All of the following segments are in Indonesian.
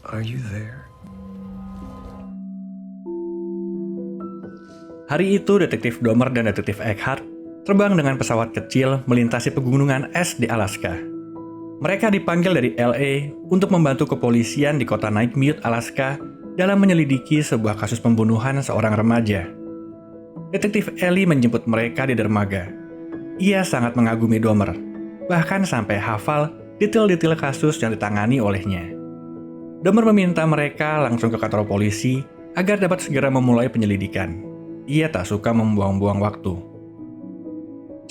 Are you there? Hari itu, Detektif Dahmer dan Detektif Eckhart terbang dengan pesawat kecil melintasi pegunungan es di Alaska. Mereka dipanggil dari LA untuk membantu kepolisian di kota Nightmute, Alaska dalam menyelidiki sebuah kasus pembunuhan seorang remaja. Detektif Ellie menjemput mereka di dermaga. Ia sangat mengagumi Dahmer, bahkan sampai hafal detail-detail kasus yang ditangani olehnya. Dahmer meminta mereka langsung ke kantor polisi agar dapat segera memulai penyelidikan. Ia tak suka membuang-buang waktu.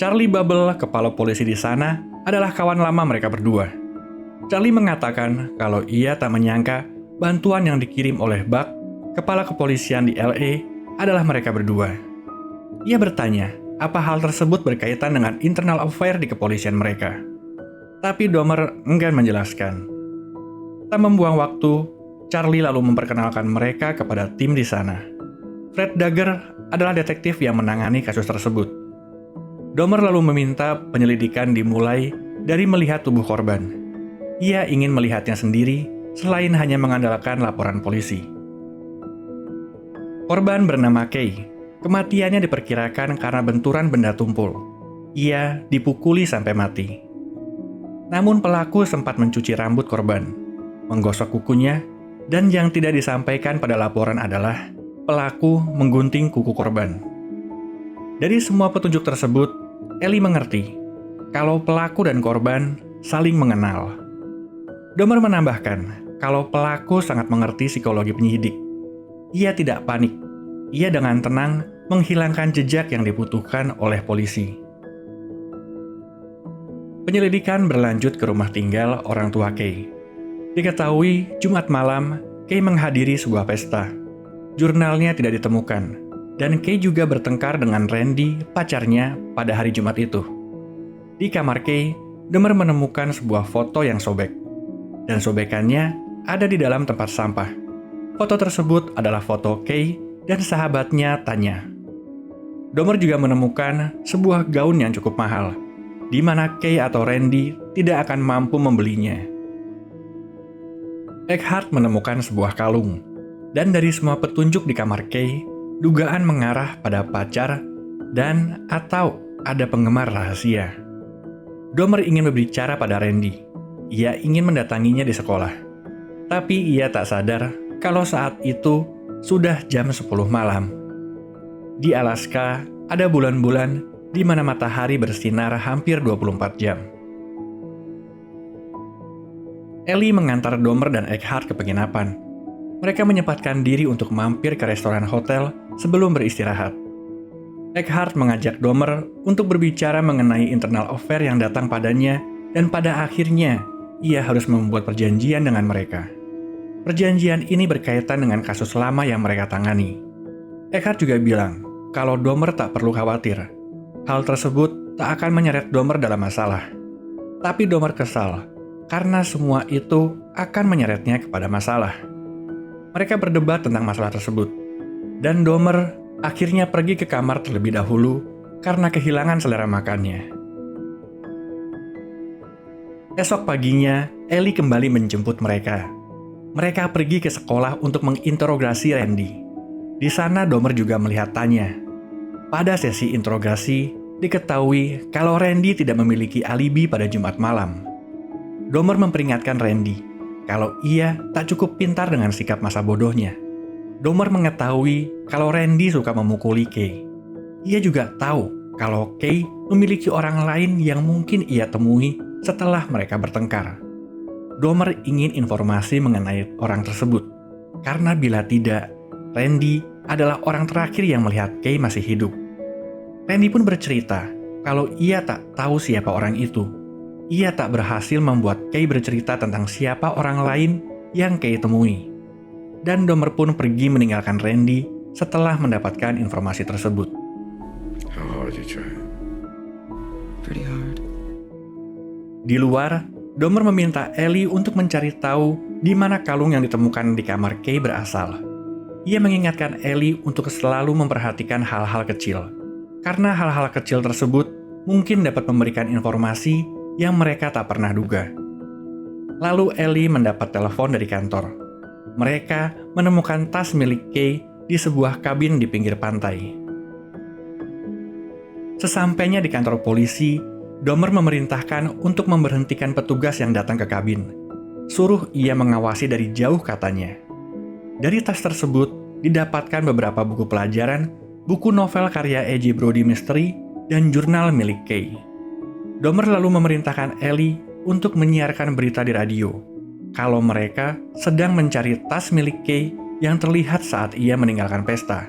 Charlie Bubble, kepala polisi di sana, adalah kawan lama mereka berdua. Charlie mengatakan kalau ia tak menyangka bantuan yang dikirim oleh Buck, kepala kepolisian di LA, adalah mereka berdua. Ia bertanya apa hal tersebut berkaitan dengan internal affair di kepolisian mereka. Tapi Dahmer enggan menjelaskan. Tak membuang waktu, Charlie lalu memperkenalkan mereka kepada tim di sana. Fred Dagger adalah detektif yang menangani kasus tersebut. Dahmer lalu meminta penyelidikan dimulai dari melihat tubuh korban. Ia ingin melihatnya sendiri selain hanya mengandalkan laporan polisi. Korban bernama Kay. Kematiannya diperkirakan karena benturan benda tumpul. Ia dipukuli sampai mati. Namun pelaku sempat mencuci rambut korban, menggosok kukunya, dan yang tidak disampaikan pada laporan adalah pelaku menggunting kuku korban. Dari semua petunjuk tersebut, Ellie mengerti kalau pelaku dan korban saling mengenal. Dahmer menambahkan kalau pelaku sangat mengerti psikologi penyidik. Ia tidak panik. Ia dengan tenang menghilangkan jejak yang dibutuhkan oleh polisi. Penyelidikan berlanjut ke rumah tinggal orang tua Kay. Diketahui Jumat malam, Kay menghadiri sebuah pesta. Jurnalnya tidak ditemukan, dan Kay juga bertengkar dengan Randy, pacarnya, pada hari Jumat itu. Di kamar Kay, Dahmer menemukan sebuah foto yang sobek, dan sobekannya ada di dalam tempat sampah. Foto tersebut adalah foto Kay dan sahabatnya Tanya. Dahmer juga menemukan sebuah gaun yang cukup mahal, di mana Kay atau Randy tidak akan mampu membelinya. Eckhart menemukan sebuah kalung. Dan dari semua petunjuk di kamar Kay, dugaan mengarah pada pacar dan atau ada penggemar rahasia. Dahmer ingin berbicara pada Randy. Ia ingin mendatanginya di sekolah. Tapi ia tak sadar kalau saat itu sudah jam 10 malam. Di Alaska, ada bulan-bulan di mana matahari bersinar hampir 24 jam. Ellie mengantar Dahmer dan Eckhart ke penginapan. Mereka menyempatkan diri untuk mampir ke restoran hotel sebelum beristirahat. Eckhart mengajak Dahmer untuk berbicara mengenai internal affair yang datang padanya, dan pada akhirnya ia harus membuat perjanjian dengan mereka. Perjanjian ini berkaitan dengan kasus lama yang mereka tangani. Eckhart juga bilang kalau Dahmer tak perlu khawatir. Hal tersebut tak akan menyeret Dahmer dalam masalah. Tapi Dahmer kesal karena semua itu akan menyeretnya kepada masalah. Mereka berdebat tentang masalah tersebut, dan Dahmer akhirnya pergi ke kamar terlebih dahulu karena kehilangan selera makannya. Esok paginya, Ellie kembali menjemput mereka. Mereka pergi ke sekolah untuk menginterogasi Randy. Di sana Dahmer juga melihat Tanya. Pada sesi interogasi, diketahui kalau Randy tidak memiliki alibi pada Jumat malam. Dahmer memperingatkan Randy kalau ia tak cukup pintar dengan sikap masa bodohnya. Dahmer mengetahui kalau Randy suka memukuli Kay. Ia juga tahu kalau Kay memiliki orang lain yang mungkin ia temui setelah mereka bertengkar. Dahmer ingin informasi mengenai orang tersebut, karena bila tidak, Randy adalah orang terakhir yang melihat Kay masih hidup. Randy pun bercerita kalau ia tak tahu siapa orang itu. Ia tak berhasil membuat Kay bercerita tentang siapa orang lain yang Kay temui. Dan Dahmer pun pergi meninggalkan Randy setelah mendapatkan informasi tersebut. How hard you try? Pretty hard. Di luar, Dahmer meminta Ellie untuk mencari tahu di mana kalung yang ditemukan di kamar Kay berasal. Ia mengingatkan Ellie untuk selalu memperhatikan hal-hal kecil, karena hal-hal kecil tersebut mungkin dapat memberikan informasi yang mereka tak pernah duga. Lalu Ellie mendapat telepon dari kantor. mereka menemukan tas milik Kay di sebuah kabin di pinggir pantai. Sesampainya di kantor polisi, Dahmer memerintahkan untuk memberhentikan petugas yang datang ke kabin. Suruh ia mengawasi dari jauh, katanya. Dari tas tersebut didapatkan beberapa buku pelajaran, buku novel karya E.J. Brody Mystery, dan jurnal milik Kay. Dahmer lalu memerintahkan Ellie untuk menyiarkan berita di radio kalau mereka sedang mencari tas milik Kay yang terlihat saat ia meninggalkan pesta.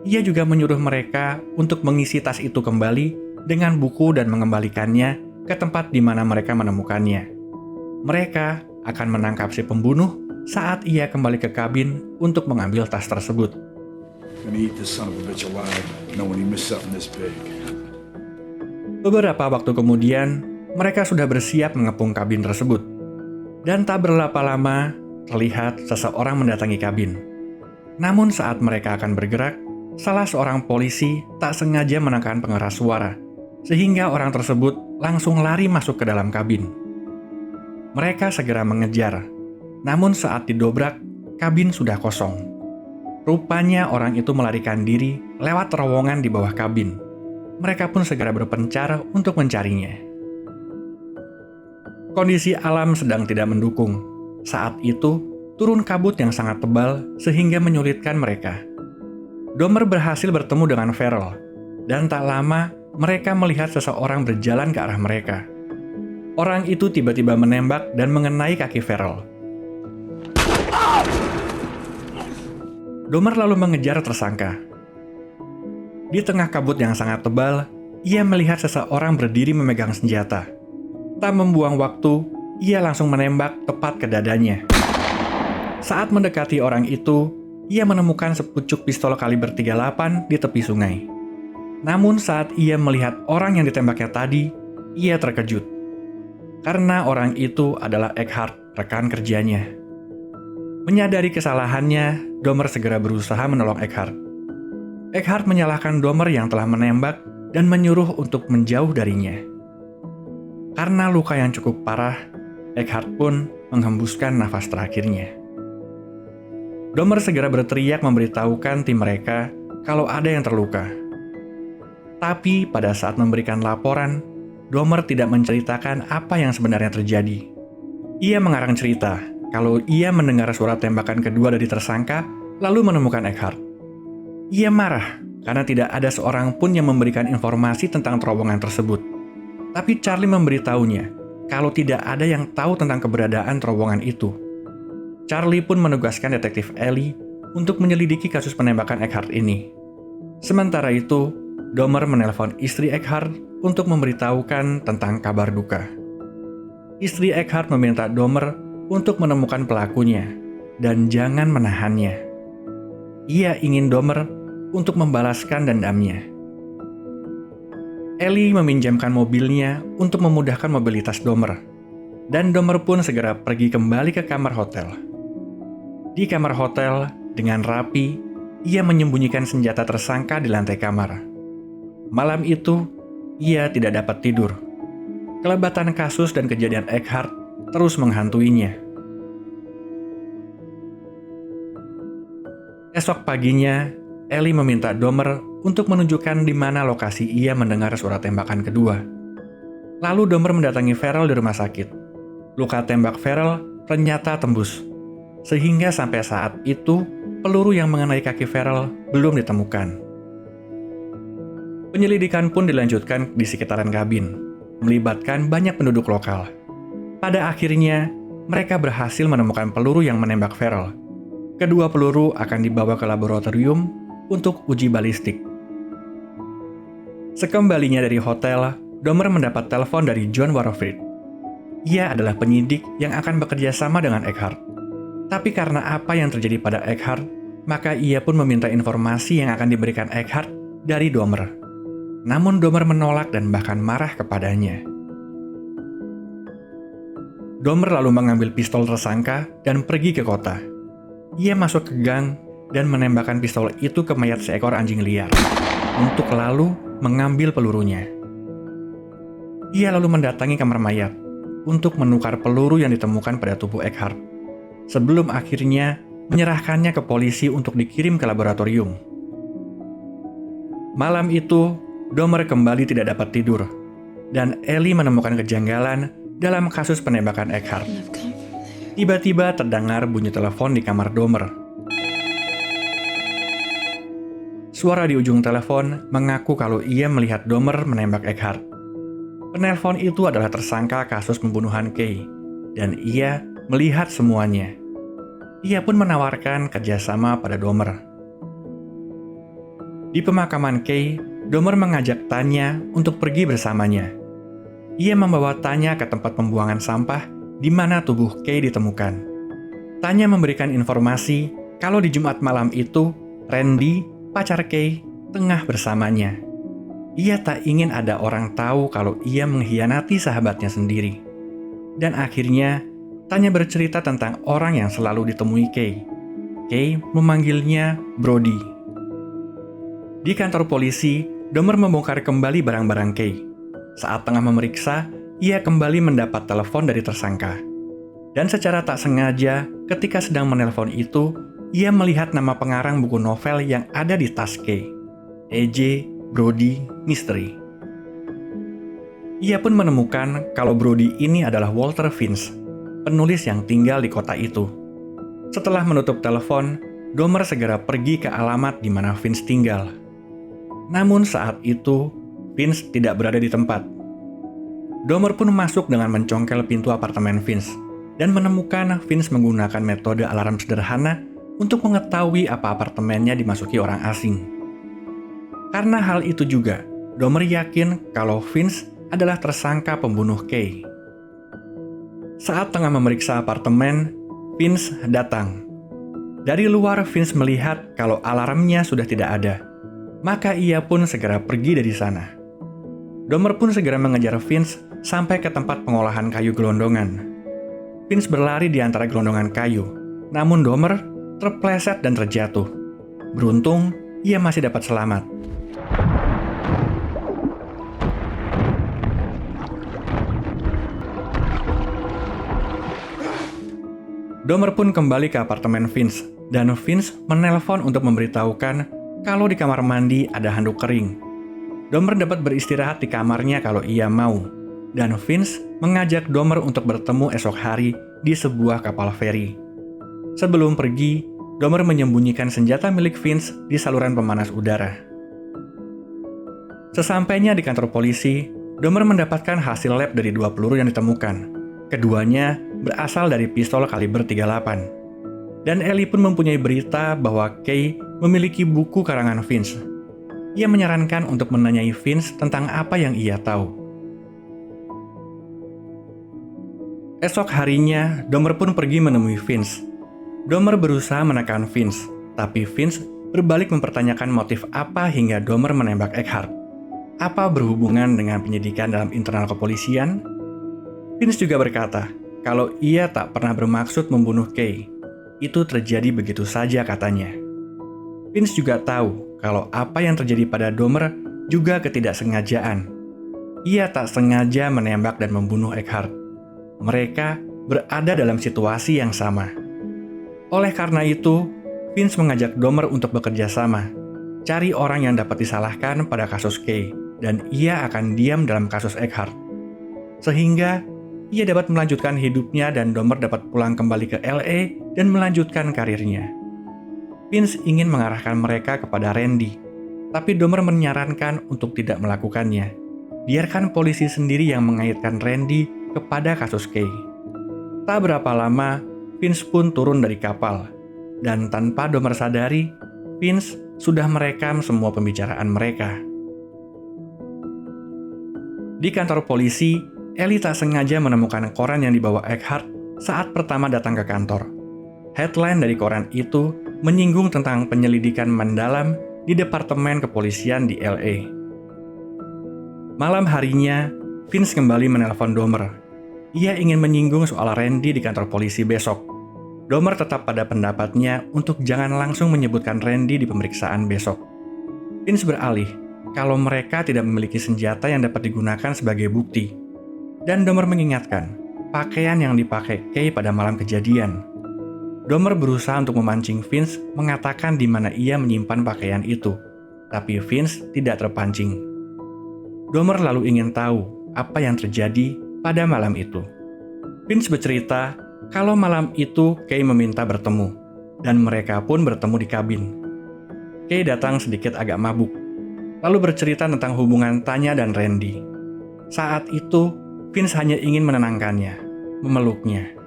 Ia juga menyuruh mereka untuk mengisi tas itu kembali dengan buku dan mengembalikannya ke tempat di mana mereka menemukannya. Mereka akan menangkap si pembunuh saat ia kembali ke kabin untuk mengambil tas tersebut. Gonna eat this son of a bitch alive, knowing he missed something this big. Beberapa waktu kemudian, mereka sudah bersiap mengepung kabin tersebut. Dan tak berapa lama, terlihat seseorang mendatangi kabin. Namun saat mereka akan bergerak, salah seorang polisi tak sengaja menekan pengeras suara, sehingga orang tersebut langsung lari masuk ke dalam kabin. Mereka segera mengejar, namun saat didobrak, kabin sudah kosong. Rupanya orang itu melarikan diri lewat terowongan di bawah kabin. Mereka pun segera berpencar untuk mencarinya. Kondisi alam sedang tidak mendukung. Saat itu, turun kabut yang sangat tebal sehingga menyulitkan mereka. Dahmer berhasil bertemu dengan Farrell, dan tak lama mereka melihat seseorang berjalan ke arah mereka. Orang itu tiba-tiba menembak dan mengenai kaki Farrell. Dahmer lalu mengejar tersangka. Di tengah kabut yang sangat tebal, ia melihat seseorang berdiri memegang senjata. Tak membuang waktu, ia langsung menembak tepat ke dadanya. Saat mendekati orang itu, ia menemukan sepucuk pistol kaliber 38 di tepi sungai. Namun saat ia melihat orang yang ditembaknya tadi, ia terkejut. Karena orang itu adalah Eckhart, rekan kerjanya. Menyadari kesalahannya, Dahmer segera berusaha menolong Eckhart. Eckhart menyalahkan Dahmer yang telah menembak dan menyuruh untuk menjauh darinya. Karena luka yang cukup parah, Eckhart pun menghembuskan nafas terakhirnya. Dahmer segera berteriak memberitahukan tim mereka kalau ada yang terluka. Tapi pada saat memberikan laporan, Dahmer tidak menceritakan apa yang sebenarnya terjadi. Ia mengarang cerita kalau ia mendengar suara tembakan kedua dari tersangka lalu menemukan Eckhart. Ia marah karena tidak ada seorang pun yang memberikan informasi tentang terowongan tersebut. Tapi Charlie memberitahunya kalau tidak ada yang tahu tentang keberadaan terowongan itu. Charlie pun menugaskan detektif Ellie untuk menyelidiki kasus penembakan Eckhart ini. Sementara itu, Dahmer menelpon istri Eckhart untuk memberitahukan tentang kabar duka. Istri Eckhart meminta Dahmer untuk menemukan pelakunya dan jangan menahannya. Ia ingin Dahmer untuk membalaskan dendamnya. Ellie meminjamkan mobilnya untuk memudahkan mobilitas Dahmer, dan Dahmer pun segera pergi kembali ke kamar hotel. Di kamar hotel, dengan rapi, ia menyembunyikan senjata tersangka di lantai kamar. Malam itu, ia tidak dapat tidur. Kelebatan kasus dan kejadian Eckhart terus menghantuinya. Esok paginya, Ellie meminta Dahmer untuk menunjukkan di mana lokasi ia mendengar suara tembakan kedua. Lalu Dahmer mendatangi Farrell di rumah sakit. Luka tembak Farrell ternyata tembus, sehingga sampai saat itu peluru yang mengenai kaki Farrell belum ditemukan. Penyelidikan pun dilanjutkan di sekitaran kabin, melibatkan banyak penduduk lokal. Pada akhirnya, mereka berhasil menemukan peluru yang menembak Farrell. Kedua peluru akan dibawa ke laboratorium untuk uji balistik. Sekembalinya dari hotel, Dahmer mendapat telepon dari John Warford. Ia adalah penyidik yang akan bekerja sama dengan Eckhart. Tapi karena apa yang terjadi pada Eckhart, maka ia pun meminta informasi yang akan diberikan Eckhart dari Dahmer. Namun Dahmer menolak dan bahkan marah kepadanya. Dahmer lalu mengambil pistol tersangka dan pergi ke kota. Ia masuk ke gang dan menembakkan pistol itu ke mayat seekor anjing liar, untuk lalu mengambil pelurunya. Ia lalu mendatangi kamar mayat untuk menukar peluru yang ditemukan pada tubuh Eckhart. sebelum akhirnya menyerahkannya ke polisi untuk dikirim ke laboratorium. Malam itu, Dahmer kembali tidak dapat tidur, dan Ellie menemukan kejanggalan dalam kasus penembakan Eckhart. Tiba-tiba terdengar bunyi telepon di kamar Dahmer. Suara di ujung telepon mengaku kalau ia melihat Dahmer menembak Eckhart. Penelpon itu adalah tersangka kasus pembunuhan Kay, dan ia melihat semuanya. Ia pun menawarkan kerjasama pada Dahmer. Di pemakaman Kay, Dahmer mengajak Tanya untuk pergi bersamanya. Ia membawa Tanya ke tempat pembuangan sampah di mana tubuh Kay ditemukan. Tanya memberikan informasi kalau di Jumat malam itu, Randy, pacar Kay, tengah bersamanya. Ia tak ingin ada orang tahu kalau ia mengkhianati sahabatnya sendiri. Dan akhirnya, Tanya bercerita tentang orang yang selalu ditemui Kay. Kay memanggilnya Brody. Di kantor polisi, Dahmer membongkar kembali barang-barang Kay. Saat tengah memeriksa, ia kembali mendapat telepon dari tersangka. Dan secara tak sengaja, ketika sedang menelpon itu, ia melihat nama pengarang buku novel yang ada di tas Kay. E.J. Brody Mystery. Ia pun menemukan kalau Brody ini adalah Walter Vince, penulis yang tinggal di kota itu. Setelah menutup telepon, Dahmer segera pergi ke alamat di mana Vince tinggal. Namun saat itu, Vince tidak berada di tempat. Dahmer pun masuk dengan mencongkel pintu apartemen Vince dan menemukan Vince menggunakan metode alarm sederhana untuk mengetahui apa apartemennya dimasuki orang asing. Karena hal itu juga, Dahmer yakin kalau Vince adalah tersangka pembunuh Kay. Saat tengah memeriksa apartemen, Vince datang. Dari luar, Vince melihat kalau alarmnya sudah tidak ada. Maka ia pun segera pergi dari sana. Dahmer pun segera mengejar Vince sampai ke tempat pengolahan kayu gelondongan. Vince berlari di antara gelondongan kayu, namun Dahmer terpleset dan terjatuh. Beruntung, ia masih dapat selamat. Dahmer pun kembali ke apartemen Vince, dan Vince menelpon untuk memberitahukan kalau di kamar mandi ada handuk kering. Dahmer dapat beristirahat di kamarnya kalau ia mau, dan Vince mengajak Dahmer untuk bertemu esok hari di sebuah kapal feri. Sebelum pergi, Dahmer menyembunyikan senjata milik Vince di saluran pemanas udara. Sesampainya di kantor polisi, Dahmer mendapatkan hasil lab dari 2 peluru yang ditemukan. Keduanya berasal dari pistol kaliber 38. Dan Ellie pun mempunyai berita bahwa Kay memiliki buku karangan Vince. Ia menyarankan untuk menanyai Vince tentang apa yang ia tahu. Esok harinya, Dahmer pun pergi menemui Vince. Dahmer berusaha menekan Vince, tapi Vince berbalik mempertanyakan motif apa hingga Dahmer menembak Eckhart. Apa berhubungan dengan penyidikan dalam internal kepolisian? Vince juga berkata kalau ia tak pernah bermaksud membunuh Kay. Itu terjadi begitu saja katanya. Vince juga tahu kalau apa yang terjadi pada Dahmer juga ketidaksengajaan. Ia tak sengaja menembak dan membunuh Eckhart. Mereka berada dalam situasi yang sama. Oleh karena itu, Vince mengajak Dahmer untuk bekerja sama, cari orang yang dapat disalahkan pada kasus Kay, dan ia akan diam dalam kasus Eckhart. Sehingga ia dapat melanjutkan hidupnya dan Dahmer dapat pulang kembali ke LA dan melanjutkan karirnya. Vince ingin mengarahkan mereka kepada Randy, tapi Dahmer menyarankan untuk tidak melakukannya. Biarkan polisi sendiri yang mengaitkan Randy kepada kasus Kay. Tak berapa lama, Vince pun turun dari kapal, dan tanpa Dahmer sadari, Vince sudah merekam semua pembicaraan mereka. Di kantor polisi, Ellie tak sengaja menemukan koran yang dibawa Eckhart saat pertama datang ke kantor. Headline dari koran itu menyinggung tentang penyelidikan mendalam di Departemen Kepolisian di LA. Malam harinya, Vince kembali menelpon Dahmer. Ia ingin menyinggung soal Randy di kantor polisi besok. Dahmer tetap pada pendapatnya untuk jangan langsung menyebutkan Randy di pemeriksaan besok. Vince beralih kalau mereka tidak memiliki senjata yang dapat digunakan sebagai bukti. Dan Dahmer mengingatkan pakaian yang dipakai Kay pada malam kejadian. Domer berusaha untuk memancing Vince mengatakan di mana ia menyimpan pakaian itu, tapi Vince tidak terpancing. Domer lalu ingin tahu apa yang terjadi pada malam itu. Vince bercerita kalau malam itu Kay meminta bertemu, dan mereka pun bertemu di kabin. Kay datang sedikit agak mabuk, lalu bercerita tentang hubungan Tanya dan Randy. Saat itu, Vince hanya ingin menenangkannya, memeluknya.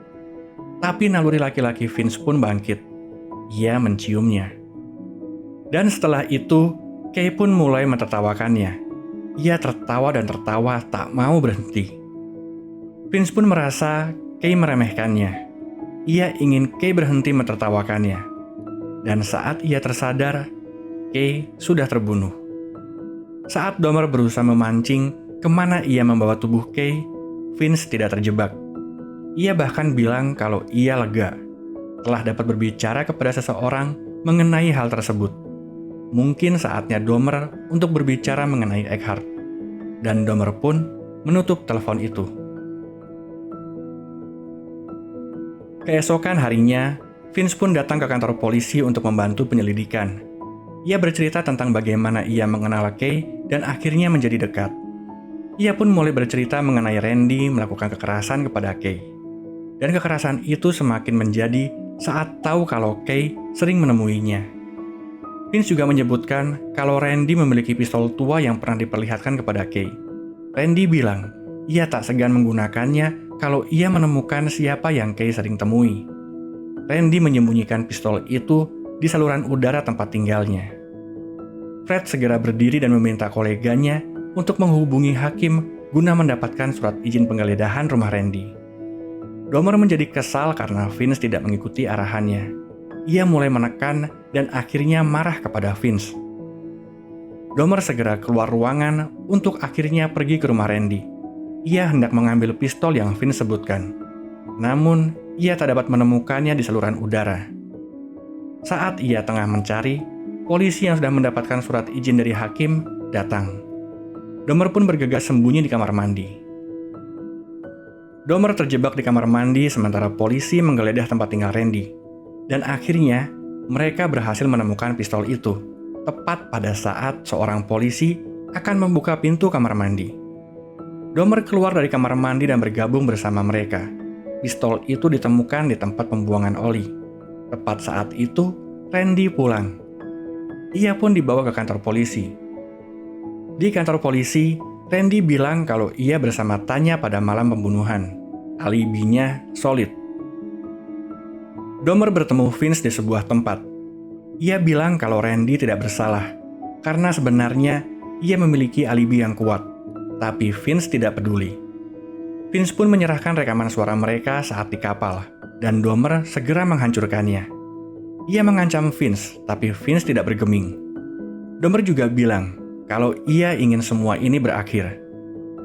Tapi naluri laki-laki Vince pun bangkit. Ia menciumnya. Dan setelah itu, Kay pun mulai mentertawakannya. Ia tertawa dan tertawa tak mau berhenti. Vince pun merasa Kay meremehkannya. Ia ingin Kay berhenti mentertawakannya. Dan saat ia tersadar, Kay sudah terbunuh. Saat Domer berusaha memancing kemana ia membawa tubuh Kay, Vince tidak terjebak. Ia bahkan bilang kalau ia lega telah dapat berbicara kepada seseorang mengenai hal tersebut. Mungkin saatnya Domer untuk berbicara mengenai Eckhart. Dan Domer pun menutup telepon itu. Keesokan harinya, Vince pun datang ke kantor polisi untuk membantu penyelidikan. Ia bercerita tentang bagaimana ia mengenal Kay dan akhirnya menjadi dekat. Ia pun mulai bercerita mengenai Randy melakukan kekerasan kepada Kay. Dan kekerasan itu semakin menjadi saat tahu kalau Kay sering menemuinya. Vince juga menyebutkan kalau Randy memiliki pistol tua yang pernah diperlihatkan kepada Kay. Randy bilang ia tak segan menggunakannya kalau ia menemukan siapa yang Kay sering temui. Randy menyembunyikan pistol itu di saluran udara tempat tinggalnya. Fred segera berdiri dan meminta koleganya untuk menghubungi hakim guna mendapatkan surat izin penggeledahan rumah Randy. Domer menjadi kesal karena Vince tidak mengikuti arahannya. Ia mulai menekan dan akhirnya marah kepada Vince. Domer segera keluar ruangan untuk akhirnya pergi ke rumah Randy. Ia hendak mengambil pistol yang Vince sebutkan. Namun, ia tak dapat menemukannya di saluran udara. Saat ia tengah mencari, polisi yang sudah mendapatkan surat izin dari hakim datang. Domer pun bergegas sembunyi di kamar mandi. Domer terjebak di kamar mandi sementara polisi menggeledah tempat tinggal Randy. Dan akhirnya, mereka berhasil menemukan pistol itu, tepat pada saat seorang polisi akan membuka pintu kamar mandi. Domer keluar dari kamar mandi dan bergabung bersama mereka. Pistol itu ditemukan di tempat pembuangan oli. Tepat saat itu, Randy pulang. Ia pun dibawa ke kantor polisi. Di kantor polisi, Randy bilang kalau ia bersama Tanya pada malam pembunuhan. Alibinya solid. Domer bertemu Vince di sebuah tempat. Ia bilang kalau Randy tidak bersalah, karena sebenarnya ia memiliki alibi yang kuat. Tapi Vince tidak peduli. Vince pun menyerahkan rekaman suara mereka saat di kapal, dan Domer segera menghancurkannya. Ia mengancam Vince, tapi Vince tidak bergeming. Domer juga bilang kalau ia ingin semua ini berakhir.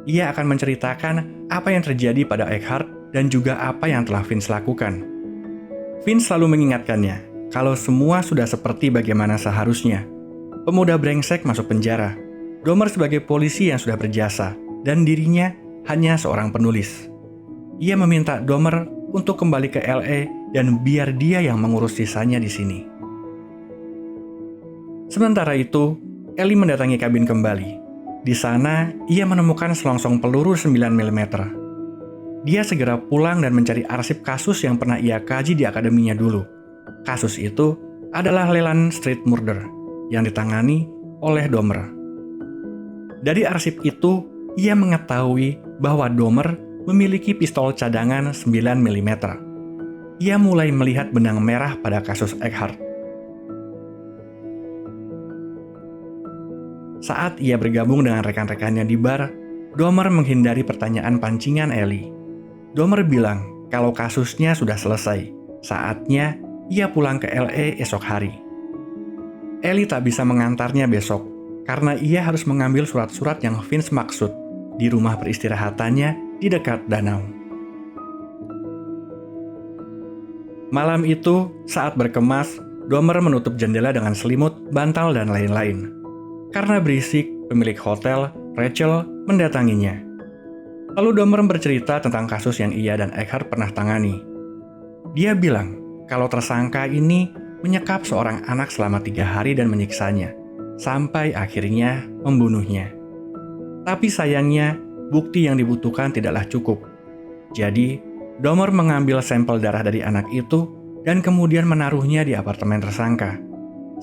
Ia akan menceritakan apa yang terjadi pada Eckhart dan juga apa yang telah Vince lakukan. Vince selalu mengingatkannya kalau semua sudah seperti bagaimana seharusnya. Pemuda brengsek masuk penjara. Domer sebagai polisi yang sudah berjasa, dan dirinya hanya seorang penulis. Ia meminta Domer untuk kembali ke LA dan biar dia yang mengurus sisanya di sini. Sementara itu, Ellie mendatangi kabin kembali. Di sana, ia menemukan selongsong peluru 9 mm. Dia segera pulang dan mencari arsip kasus yang pernah ia kaji di akademinya dulu. Kasus itu adalah Leland Street Murder yang ditangani oleh Domer. Dari arsip itu, ia mengetahui bahwa Domer memiliki pistol cadangan 9 mm. Ia mulai melihat benang merah pada kasus Eckhart. Saat ia bergabung dengan rekan-rekannya di bar, Domer menghindari pertanyaan pancingan Ellie. Domer bilang kalau kasusnya sudah selesai. Saatnya ia pulang ke LA esok hari. Ellie tak bisa mengantarnya besok karena ia harus mengambil surat-surat yang Vince maksud di rumah peristirahatannya di dekat danau. Malam itu, saat berkemas, Domer menutup jendela dengan selimut, bantal, dan lain-lain. Karena berisik, pemilik hotel, Rachel, mendatanginya. Lalu Domer bercerita tentang kasus yang ia dan Eckhart pernah tangani. Dia bilang kalau tersangka ini menyekap seorang anak selama 3 hari dan menyiksanya, sampai akhirnya membunuhnya. Tapi sayangnya, bukti yang dibutuhkan tidaklah cukup. Jadi, Dahmer mengambil sampel darah dari anak itu dan kemudian menaruhnya di apartemen tersangka.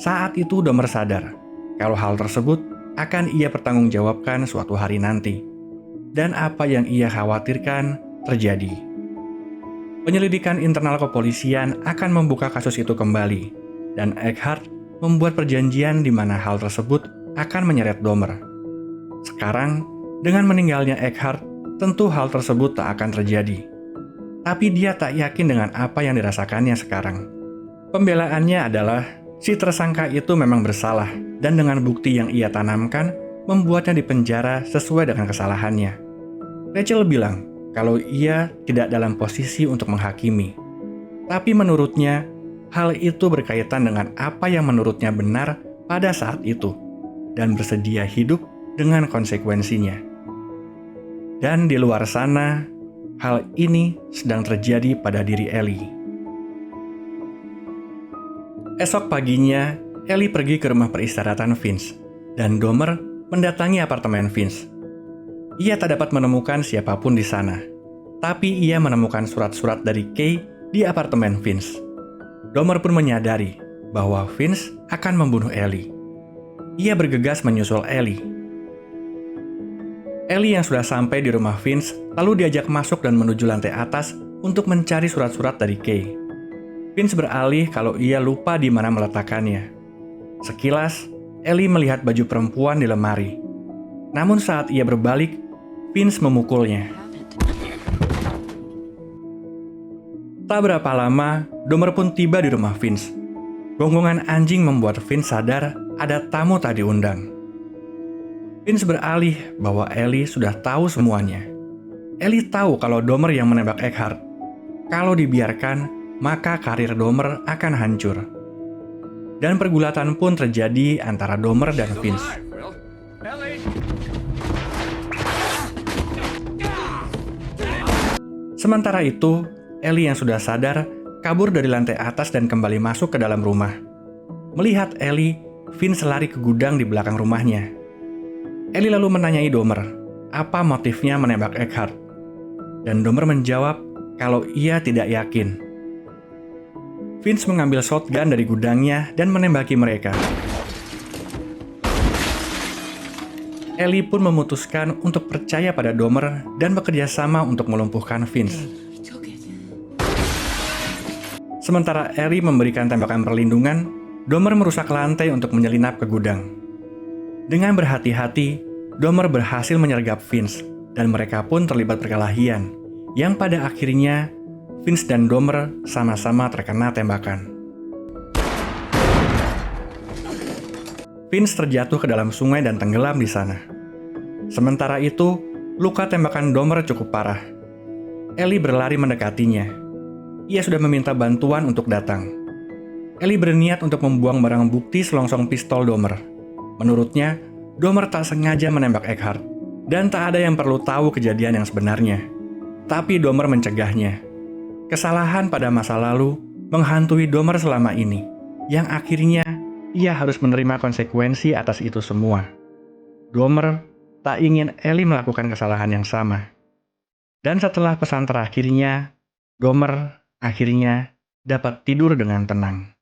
Saat itu Dahmer sadar kalau hal tersebut akan ia pertanggungjawabkan suatu hari nanti. Dan apa yang ia khawatirkan terjadi. Penyelidikan internal kepolisian akan membuka kasus itu kembali, dan Eckhart membuat perjanjian di mana hal tersebut akan menyeret Dahmer. Sekarang, dengan meninggalnya Eckhart, tentu hal tersebut tak akan terjadi. Tapi dia tak yakin dengan apa yang dirasakannya sekarang. Pembelaannya adalah, si tersangka itu memang bersalah, dan dengan bukti yang ia tanamkan, membuatnya dipenjara sesuai dengan kesalahannya. Rachel bilang kalau ia tidak dalam posisi untuk menghakimi. Tapi menurutnya, hal itu berkaitan dengan apa yang menurutnya benar pada saat itu, dan bersedia hidup dengan konsekuensinya. Dan di luar sana, hal ini sedang terjadi pada diri Ellie. Esok paginya, Ellie pergi ke rumah peristirahatan Vince, dan Dahmer mendatangi apartemen Vince. Ia tak dapat menemukan siapapun di sana, tapi ia menemukan surat-surat dari Kay di apartemen Vince. Dahmer pun menyadari bahwa Vince akan membunuh Ellie. Ia bergegas menyusul Ellie. Ellie yang sudah sampai di rumah Vince lalu diajak masuk dan menuju lantai atas untuk mencari surat-surat dari Kay. Vince beralih kalau ia lupa di mana meletakkannya. Sekilas, Ellie melihat baju perempuan di lemari. Namun saat ia berbalik, Vince memukulnya. Tak berapa lama, Dahmer pun tiba di rumah Vince. Gonggongan anjing membuat Vince sadar ada tamu tak diundang. Vince beralih bahwa Ellie sudah tahu semuanya. Ellie tahu kalau Dahmer yang menembak Eckhart. Kalau dibiarkan, maka karir Dahmer akan hancur. Dan pergulatan pun terjadi antara Dahmer dan Vince. Sementara itu, Ellie yang sudah sadar kabur dari lantai atas dan kembali masuk ke dalam rumah. Melihat Ellie, Vince lari ke gudang di belakang rumahnya. Ellie lalu menanyai Dahmer apa motifnya menembak Eckhart. Dan Dahmer menjawab kalau ia tidak yakin. Vince mengambil shotgun dari gudangnya dan menembaki mereka. Ellie pun memutuskan untuk percaya pada Dahmer dan bekerja sama untuk melumpuhkan Vince. Sementara Ellie memberikan tembakan perlindungan, Dahmer merusak lantai untuk menyelinap ke gudang. Dengan berhati-hati, Dahmer berhasil menyergap Vince, dan mereka pun terlibat perkelahian, yang pada akhirnya Vince dan Dahmer sama-sama terkena tembakan. Vince terjatuh ke dalam sungai dan tenggelam di sana. Sementara itu, luka tembakan Dahmer cukup parah. Ellie berlari mendekatinya. Ia sudah meminta bantuan untuk datang. Ellie berniat untuk membuang barang bukti selongsong pistol Dahmer. Menurutnya, Dahmer tak sengaja menembak Eckhart, dan tak ada yang perlu tahu kejadian yang sebenarnya. Tapi Dahmer mencegahnya. Kesalahan pada masa lalu menghantui Dahmer selama ini, yang akhirnya ia harus menerima konsekuensi atas itu semua. Dahmer tak ingin Ellie melakukan kesalahan yang sama. Dan setelah pesan terakhirnya, Dahmer akhirnya dapat tidur dengan tenang.